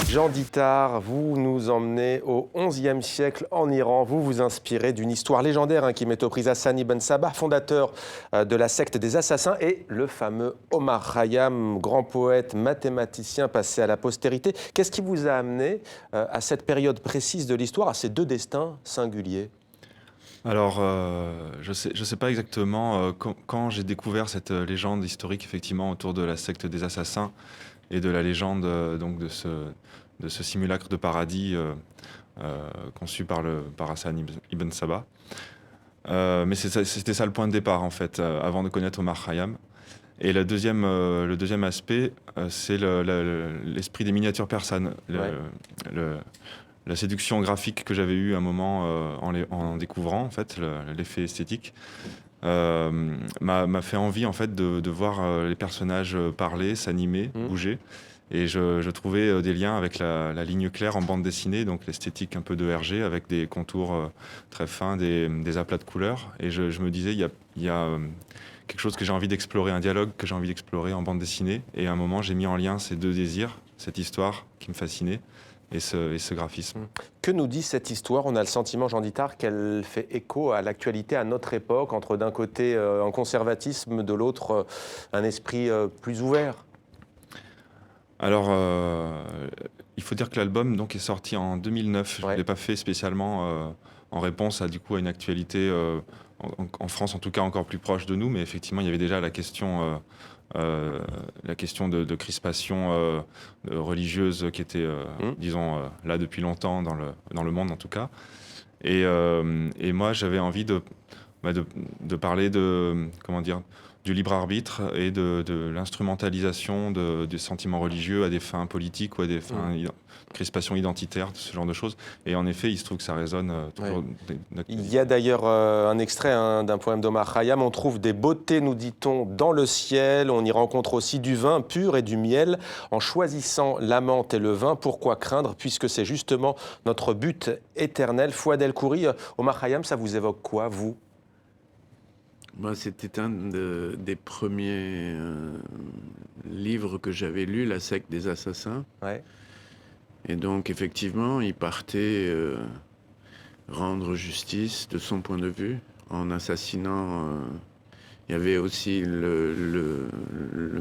Jean Dittard, vous nous emmenez au XIe siècle en Iran. Vous vous inspirez d'une histoire légendaire qui met aux prises Hassan ibn Sabah, fondateur de la secte des assassins, et le fameux Omar Khayyam, grand poète, mathématicien passé à la postérité. Qu'est-ce qui vous a amené à cette période précise de l'histoire, à ces deux destins singuliers ? Alors, je sais pas exactement quand j'ai découvert cette légende historique, effectivement, autour de la secte des assassins et de la légende donc de ce simulacre de paradis conçu par Hassan ibn Sabah. Mais c'était ça le point de départ, en fait, avant de connaître Omar Khayyam. Et le deuxième aspect, c'est l'esprit des miniatures persanes. La séduction graphique que j'avais eue à un moment en découvrant en fait l'effet esthétique m'a fait envie en fait de voir les personnages parler, s'animer, bouger. Et je trouvais des liens avec la ligne claire en bande dessinée, donc l'esthétique un peu de Hergé avec des contours très fins, des aplats de couleurs. Et je me disais, il y a quelque chose que j'ai envie d'explorer, un dialogue que j'ai envie d'explorer en bande dessinée. Et à un moment, j'ai mis en lien ces deux désirs, cette histoire qui me fascinait, et ce graphisme. Que nous dit cette histoire ? On a le sentiment, Jean Dittard, qu'elle fait écho à l'actualité, à notre époque, entre d'un côté un conservatisme, de l'autre un esprit plus ouvert. Alors, il faut dire que l'album donc, est sorti en 2009. Je ne l'ai pas fait spécialement en réponse à une actualité, en France en tout cas, encore plus proche de nous. Mais effectivement, il y avait déjà la question de crispation religieuse qui était, disons, là depuis longtemps dans le monde en tout cas. Et moi, j'avais envie de parler du libre arbitre et de l'instrumentalisation des sentiments religieux à des fins politiques ou à des fins de crispation identitaire, ce genre de choses. Et en effet, il se trouve que ça résonne toujours. Il y a d'ailleurs un extrait d'un poème d'Omar Khayyam. On trouve des beautés, nous dit-on, dans le ciel. On y rencontre aussi du vin pur et du miel. En choisissant la menthe et le vin, pourquoi craindre, puisque c'est justement notre but éternel. Fouad El-Khoury, Omar Khayyam, ça vous évoque quoi, vous ? C'était un des premiers livres que j'avais lu, La secte des assassins. Ouais. Et donc, effectivement, il partait rendre justice de son point de vue en assassinant. Il y avait aussi le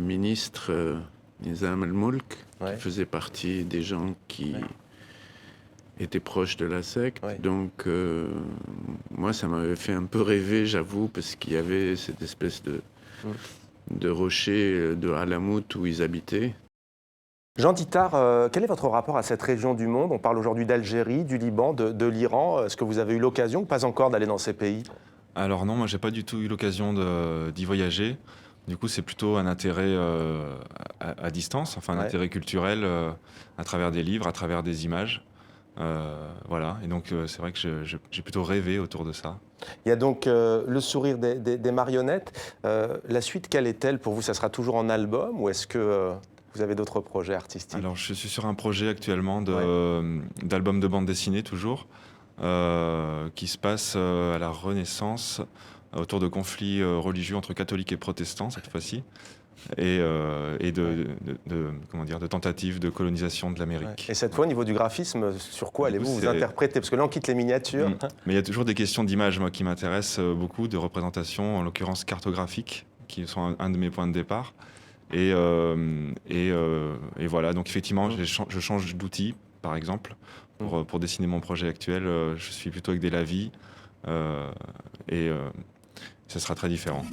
ministre Nizam al-Mulk, qui faisait partie des gens qui était proche de la secte. Donc, moi, ça m'avait fait un peu rêver, j'avoue, parce qu'il y avait cette espèce de rocher de Halamout où ils habitaient. Jean Dittard, quel est votre rapport à cette région du monde ? On parle aujourd'hui d'Algérie, du Liban, de l'Iran. Est-ce que vous avez eu l'occasion, ou pas encore, d'aller dans ces pays ? Alors non, moi, j'ai pas du tout eu l'occasion d'y voyager. Du coup, c'est plutôt un intérêt à distance, enfin un intérêt culturel à travers des livres, à travers des images. Voilà, et donc c'est vrai que j'ai plutôt rêvé autour de ça. Il y a donc le sourire des marionnettes. La suite, quelle est-elle pour vous ? Ça sera toujours en album ou est-ce que vous avez d'autres projets artistiques ? Alors, je suis sur un projet actuellement d'album de bande dessinée, toujours, qui se passe à la Renaissance, autour de conflits religieux entre catholiques et protestants, cette fois-ci. Et de tentatives de colonisation de l'Amérique. Et cette fois, au niveau du graphisme, sur quoi allez-vous vous interpréter ? Parce que là, on quitte les miniatures. Mais il y a toujours des questions d'image, moi, qui m'intéressent beaucoup, de représentation, en l'occurrence cartographiques, qui sont un de mes points de départ. Et voilà, donc effectivement, je change d'outil, par exemple, pour dessiner mon projet actuel. Je suis plutôt avec des lavis, et ce sera très différent.